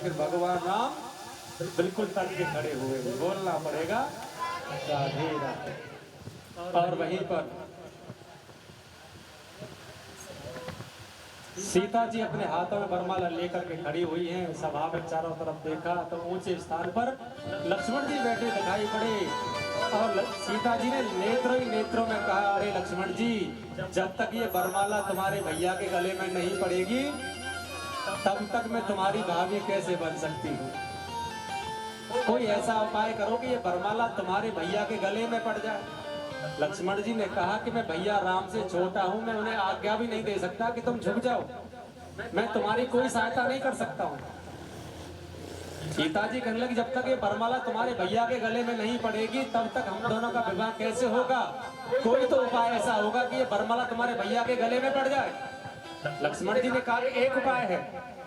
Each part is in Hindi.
लेकिन भगवान राम बिल्कुल तट के खड़े हुए, बोलना पड़ेगा राधे राधे। और वहीं पर सीता जी अपने हाथों में वरमाला लेकर के खड़ी हुई हैं। सभा में चारों तरफ देखा तो ऊंचे स्थान पर लक्ष्मण जी बैठे दिखाई पड़े और सीता जी ने नेत्रों ही नेत्रों में कहा, अरे लक्ष्मण जी, जब तक ये वरमाला तुम्हारे भैया के गले में नहीं पड़ेगी तब तक मैं तुम्हारी भाभी कैसे बन सकती हूँ। कोई ऐसा उपाय करो कि ये वरमाला तुम्हारे भैया के गले में पड़ जाए। लक्ष्मण जी ने कहा कि मैं भैया राम से छोटा हूं, मैं उन्हें आज्ञा भी नहीं दे सकता कि तुम झुक जाओ, मैं तुम्हारी कोई सहायता नहीं कर सकता हूं। सीता जी कहने लगी, जब तक ये वरमाला तुम्हारे भैया के गले में नहीं पड़ेगी तब तक हम दोनों का विवाह कैसे होगा। कोई तो उपाय ऐसा होगा कि ये वरमाला तुम्हारे भैया के गले में पड़ जाए। लक्ष्मण जी ने कहा, एक उपाय है,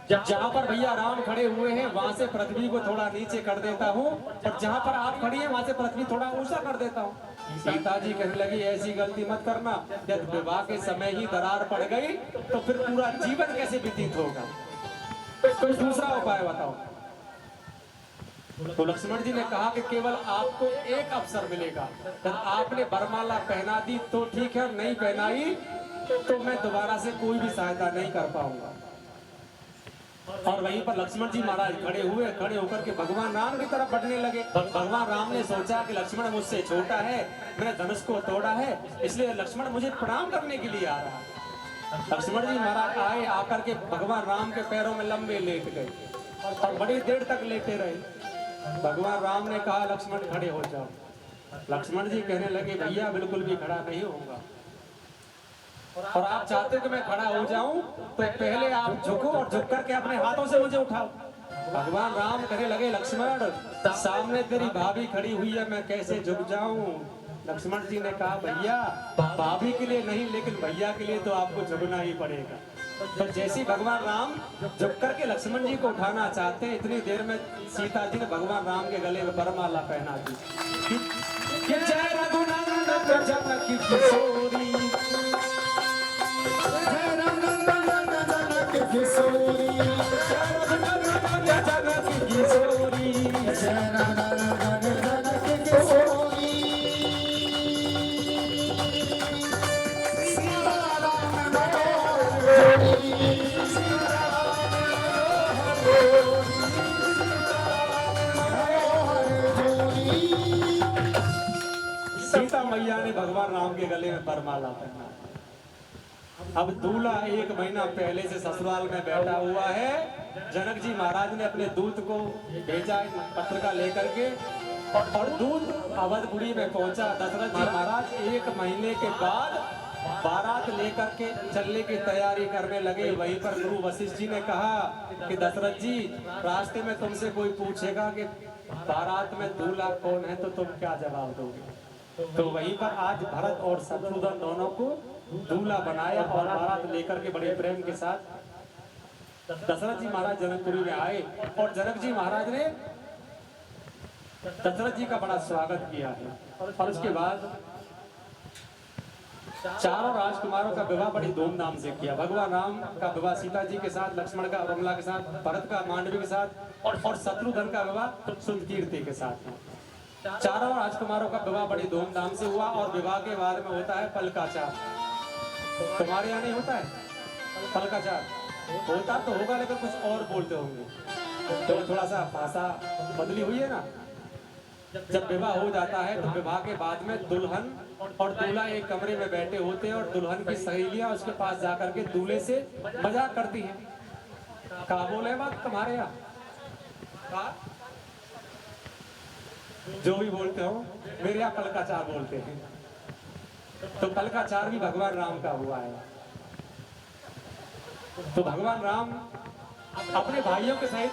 जहाँ पर भैया राम खड़े हुए हैं वहां से पृथ्वी को थोड़ा नीचे कर देता हूँ और जहाँ पर आप खड़ी हैं वहां से पृथ्वी थोड़ा ऊंचा कर देता हूँ। सीता जी कहने लगी, ऐसी गलती मत करना, जब विवाह के समय ही दरार पड़ गई तो फिर पूरा जीवन कैसे व्यतीत होगा। कोई दूसरा उपाय बताओ। तो लक्ष्मण जी ने कहा कि केवल आपको एक अवसर मिलेगा, जब आपने वरमाला पहना दी तो ठीक है, नहीं पहनाई तो मैं दोबारा से कोई भी सहायता नहीं कर पाऊंगा। और वहीं पर लक्ष्मण जी महाराज खड़े होकर के भगवान राम की तरफ बढ़ने लगे। भगवान राम ने सोचा कि लक्ष्मण मुझसे छोटा है, मैंने धनुष को तोड़ा है, इसलिए लक्ष्मण मुझे प्रणाम करने के लिए आ रहा है। लक्ष्मण जी महाराज आए, आकर के भगवान राम के पैरों में लंबे लेट गए और बड़ी देर तक लेटे रहे। भगवान राम ने कहा, लक्ष्मण खड़े हो जाओ। लक्ष्मण जी कहने लगे, भैया बिल्कुल भी खड़ा नहीं होऊंगा, और आप चाहते हो कि मैं खड़ा हो जाऊं तो पहले आप झुको और झुक करके अपने हाथों से मुझे उठाओ। भगवान राम कहने लगे, लक्ष्मण सामने तेरी भाभी खड़ी हुई है, मैं कैसे झुक जाऊं। लक्ष्मण जी ने कहा, भैया भाभी के लिए नहीं लेकिन भैया के लिए तो आपको झुकना ही पड़ेगा। तो जैसे भगवान राम झुक करके लक्ष्मण जी को उठाना चाहते हैं, इतनी देर में सीता जी ने भगवान राम के गले में वरमाला पहना दी कि जय रघुनंदन जानकी किशोरी, जय रघुनंदन किशोरी, जानकी किशोरी, जय रघुनंदन किशोरी, सीता मैया ने भगवान राम के गले में वरमाला पहना। अब दूल्हा 1 महीना पहले से ससुराल में बैठा हुआ है। जनक जी महाराज ने अपने दूत को भेजा पत्रिका लेकर के और दूत अवधपुरी में पहुंचा। दशरथ जी महाराज 1 महीने के बाद बारात लेकर के चलने की तैयारी करने लगे। वहीं पर गुरु वशिष्ठ जी ने कहा कि दशरथ जी, रास्ते में तुमसे कोई पूछेगा कि बारात में दूल्हा कौन है तो तुम क्या जवाब दोगे। तो वहीं पर आज भरत और शत्रुघ्न दोनों को दूल्हा बनाया और बारात लेकर के बड़े प्रेम के साथ दशरथ जी महाराज जनकपुरी में आए और जनक जी महाराज ने दशरथ जी का बड़ा स्वागत किया है। और उसके बाद चारों राजकुमारों का विवाह बड़ी धूमधाम से किया। भगवान राम का विवाह सीता जी के साथ, लक्ष्मण का रमला के साथ, भरत का मांडवी के साथ और शत्रुघ्न का विवाह सुंदकीर्ति के साथ। चारों राजकुमारों का विवाह बड़ी धूमधाम से हुआ और विवाह के बाद में होता है पलकाचार। तुम्हारे यहाँ नहीं होता है पलकाचार? होता तो होगा लेकिन कुछ और बोलते होंगे, तो थोड़ा सा भाषा बदली हुई है ना। जब विवाह हो जाता है तो विवाह के बाद में दुल्हन और दूल्हा एक कमरे में बैठे होते हैं और दुल्हन की सहेलियां उसके पास जाकर के दूल्हे से मजाक करती हैं। कहा बोले बात तुम्हारे यहाँ, जो भी बोलते हो, मेरे यहाँ पलकाचार बोलते हैं। तो पलकाचार भी भगवान राम का हुआ है। तो भगवान राम अपने भाइयों के सहित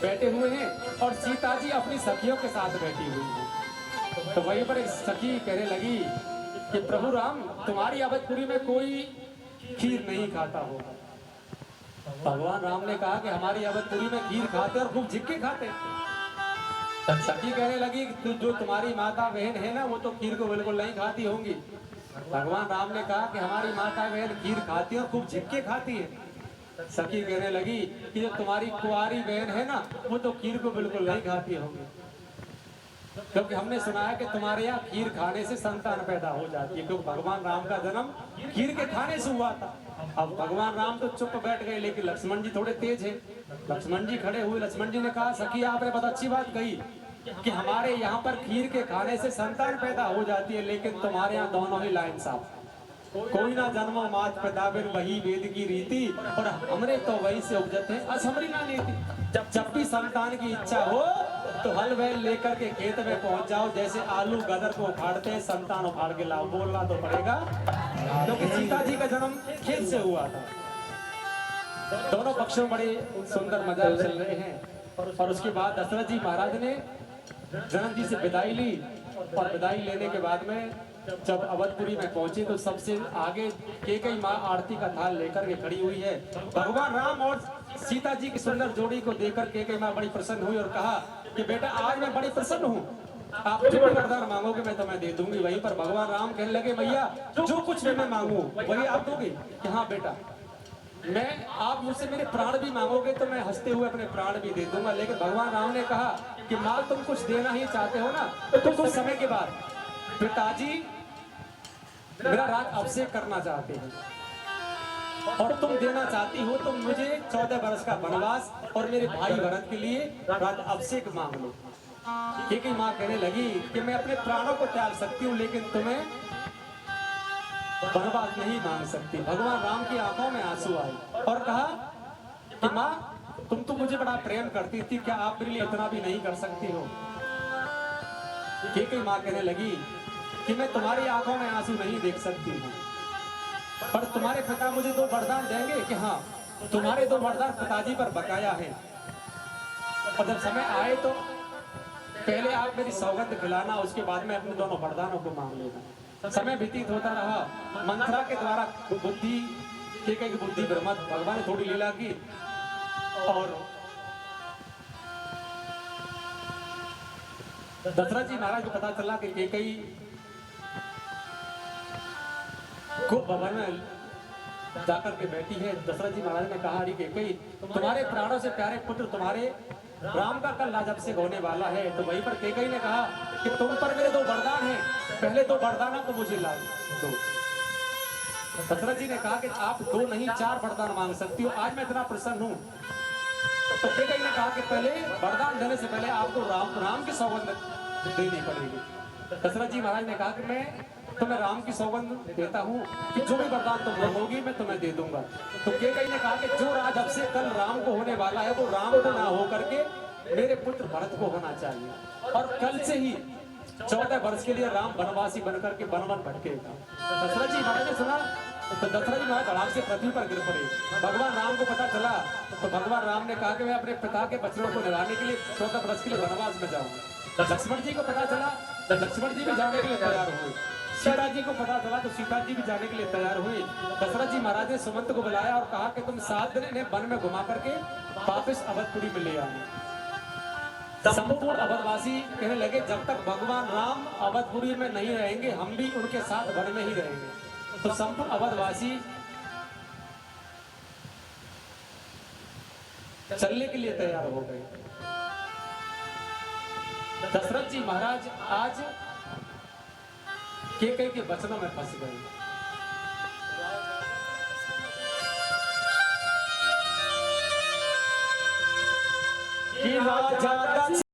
बैठे हुए हैं और सीता जी अपनी सखियों के साथ बैठी हुई है। तो वहीं पर एक सखी कहने लगी कि प्रभु राम, तुम्हारी अवधपुरी में कोई खीर नहीं खाता होगा। भगवान राम ने कहा कि हमारी अवधपुरी में खीर खाते और खूब झिक्के खाते। सखी कहने लगी कि जो तुम्हारी माता बहन है ना, वो तो खीर को बिल्कुल नहीं खाती होंगी। भगवान राम ने कहा कि हमारी माता बहन खीर खाती है और खूब झिक्के खाती है। सखी कहने लगी कि जो तुम्हारी कुंवारी बहन है ना, वो तो खीर को बिल्कुल नहीं खाती होगी, क्योंकि हमने सुना है कि तुम्हारे यहाँ खीर खाने से संतान पैदा हो जाती है, क्योंकि भगवान राम का जन्म खीर के खाने से हुआ था। अब भगवान राम तो चुप बैठ गए, लेकिन लक्ष्मण जी थोड़े तेज है। लक्ष्मण जी खड़े हुए, लक्ष्मण जी ने कहा सखी आपने बहुत अच्छी बात कही कि हमारे यहाँ पर खीर के खाने से संतान पैदा हो जाती है, लेकिन तुम्हारे यहाँ दोनों ही लाइन साफ, कोई ना जन्मो मात पिता बिन वही वेद की रीति, और हमरे तो वही से उपजत है असमरी ना नीति। जब भी संतान की इच्छा हो तो हल बैल लेकर के खेत में पहुंच जाओ, जैसे आलू गदर को उखाड़ते हैं संतान उखाड़ के लाओ। बोलना तो पड़ेगा, क्योंकि सीता जी का जन्म खेत से हुआ था। दोनों पक्षों बड़े सुंदर मजाक चल रहे हैं। और उसके बाद दशरथ जी महाराज ने जनक जी से विदाई ली, और विदाई लेने के बाद में जब अवधपुरी में पहुंचे तो सबसे आगे कैकेयी माँ आरती का थाल लेकर के खड़ी हुई है। भगवान राम और सीता जी की सुंदर जोड़ी को देखकर कैकेयी माँ बड़ी प्रसन्न हुई और कहा कि बेटा आज मैं बड़ी प्रसन्न हूँ, आप जो भी वरदान मांगोगे मैं तुम्हें दे दूंगी। वहीं पर भगवान राम कहने लगे भैया जो कुछ भी मैं मांगू वही आप दोगे? कि हाँ बेटा, मैं आप मुझसे मेरे प्राण भी मांगोगे तो मैं हंसते हुए अपने प्राण भी दे दूंगा। लेकिन भगवान राम ने कहा कि माँ तुम कुछ देना ही चाहते हो ना, तो कुछ समय के बाद पिताजी मेरा राज अभिषेक करना चाहते हैं, और तुम देना चाहती हो तो मुझे 14 वर्ष का वनवास और मेरे भाई भरत के लिए राज अभिषेक मांग लो। कैकेयी माँ कहने लगी कि मैं अपने प्राणों को त्याग सकती हूँ, लेकिन तुम्हें वनवास नहीं मांग सकती। भगवान राम की आंखों में आंसू आए और कहा कि माँ तुम तो मुझे बड़ा प्रेम करती थी, क्या आप मेरे लिए इतना भी नहीं कर सकती हो? कैकेयी माँ कहने लगी कि मैं तुम्हारी आंखों में आंसू नहीं देख सकती हूँ, पर तुम्हारे पिता मुझे 2 वरदान देंगे कि हाँ तुम्हारे 2 वरदान पिताजी पर बकाया है, और जब समय आए तो पहले आप मेरी सौगंध खिलाना, उसके बाद में अपने दोनों वरदानों को मांग लेना। समय व्यतीत होता रहा, मंत्रा के द्वारा बुद्धि कैकेयी की बुद्धि भ्रमत, भगवान ने थोड़ी लीला की और दशरथ जी महाराज को पता चला कि कैकेयी को भवन में जाकर के बैठी है। दशरथ जी महाराज ने कहा अरे कैकेयी तुम्हारे प्राणों से प्यारे पुत्र तुम्हारे राम का कल राजाभिषेक होने वाला है। तो वहीं पर कैकेयी ने कहा कि तुम पर मेरे 2 वरदान हैं, पहले 2 वरदान को मुझे ला दो। दशरथ जी ने कहा कि आप 2 नहीं 4 वरदान मांग सकती हो, आज मैं इतना प्रसन्न हूँ। तो कैकेयी ने कहा कि पहले वरदान देने से पहले आपको राम की सौगंध देनी पड़ेगी। दशरथ जी महाराज ने कहा कि मैं तुम्हें राम की सौगंध देता हूँ कि जो भी वरदान तुम मांगोगी मैं तुम्हें दे दूंगा। तो कैकेयी ने कहा कि जो राज अभिषेक कल राम को होने वाला है वो राम को ना हो करके मेरे पुत्र भरत को होना चाहिए, और कल से ही 14 वर्ष के लिए राम वनवासी बनकर के वन भटकेगा। दशरथ जी महाराज ने सुना तो दशरथ जी महाराज धड़ाक से पृथ्वी पर गिर पड़े। भगवान राम को पता चला तो भगवान राम ने कहा कि मैं अपने पिता के वचनों को निभाने के लिए 14 वर्ष के लिए वनवास में जाऊंगा। लक्ष्मण जी को पता चला तो लक्ष्मण जी भी जाने के लिए तैयार हुए। सीता जी को पता चला तो सीता जी भी जाने के लिए तैयार हुई। दशरथ जी महाराज ने सुमंत को बुलाया और कहा कि तुम 7 दिन इन्हें वन में घुमा करके वापस अवधपुरी में ले आए। संपूर्ण अवधवासी कहने लगे जब तक भगवान राम अवधपुरी में नहीं रहेंगे हम भी उनके साथ वन में ही रहेंगे। तो संपूर्ण अवधवासी चलने के लिए तैयार हो गए। दशरथ जी महाराज आज कैकेयी के वचनों में फंस गए।